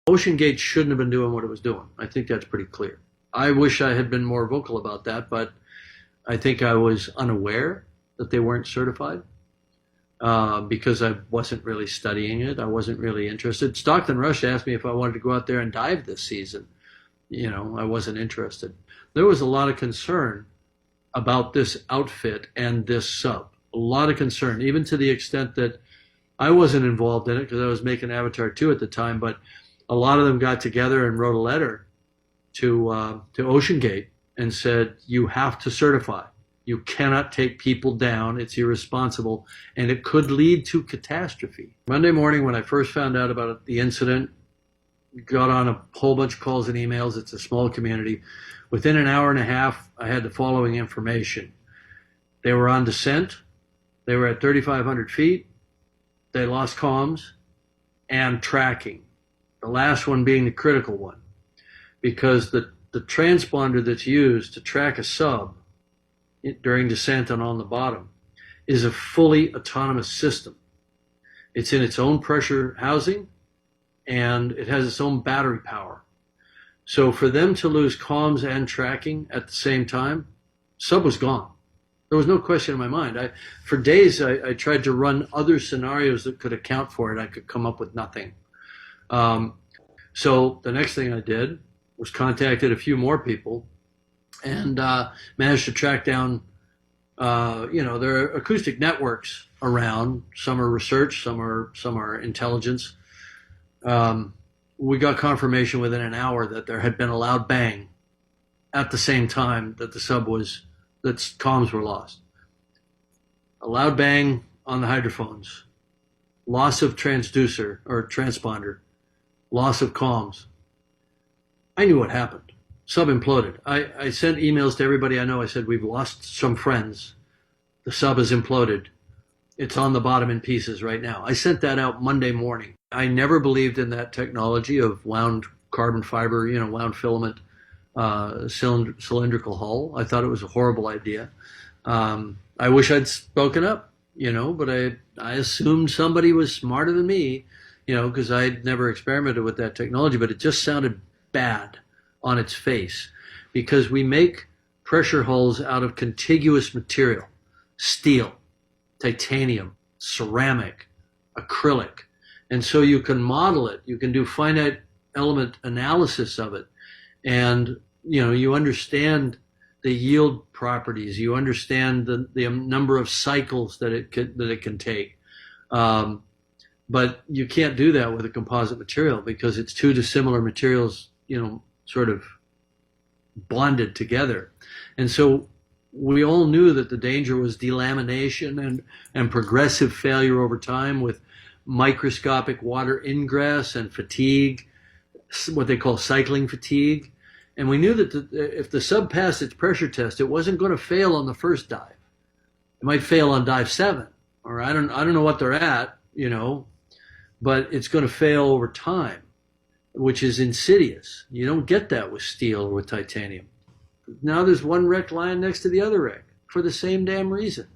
OceanGate shouldn't have been doing what it was doing. I think that's pretty clear. I wish I had been more vocal about that, but I think I was unaware that they weren't certified because I wasn't really studying it. I wasn't really interested. Stockton Rush asked me if I wanted to go out there and dive this season. I wasn't interested. There was a lot of concern about this outfit and this sub. A lot of concern, even to the extent that I wasn't involved in it because I was making Avatar 2 at the time, but a lot of them got together and wrote a letter to OceanGate and said, you have to certify. You cannot take people down. It's irresponsible, and it could lead to catastrophe. Monday morning, when I first found out about the incident, got on a whole bunch of calls and emails. It's a small community. Within an hour and a half, I had the following information. They were on descent. They were at 3,500 feet. They lost comms and tracking. The last one being the critical one, because the transponder that's used to track a sub during descent and on the bottom is a fully autonomous system. It's in its own pressure housing, and it has its own battery power. So for them to lose comms and tracking at the same time, sub was gone. There was no question in my mind. For days, I tried to run other scenarios that could account for it. I could come up with nothing. So the next thing I did was contacted a few more people and managed to track down, there are acoustic networks around. Some are research, some are intelligence. We got confirmation within an hour that there had been a loud bang at the same time that that comms were lost. A loud bang on the hydrophones, loss of transducer or transponder, loss of comms. I knew what happened. Sub imploded. I sent emails to everybody I know. I said, we've lost some friends. The sub has imploded. It's on the bottom in pieces right now. I sent that out Monday morning. I never believed in that technology of wound carbon fiber, wound filament, cylindrical hull. I thought it was a horrible idea. I wish I'd spoken up, but I assumed somebody was smarter than me, because I'd never experimented with that technology, but it just sounded bad on its face because we make pressure hulls out of contiguous material, steel, titanium, ceramic, acrylic. And so you can model it, you can do finite element analysis of it, and you understand the yield properties, you understand the number of cycles that it can take. But you can't do that with a composite material because it's two dissimilar materials, sort of bonded together. And so we all knew that the danger was delamination and progressive failure over time with microscopic water ingress and fatigue, what they call cycling fatigue. And we knew that if the sub passed its pressure test, it wasn't going to fail on the first dive. It might fail on dive 7, or I don't know what they're at, but it's going to fail over time, which is insidious. You don't get that with steel or with titanium. Now there's one wreck lying next to the other wreck for the same damn reason.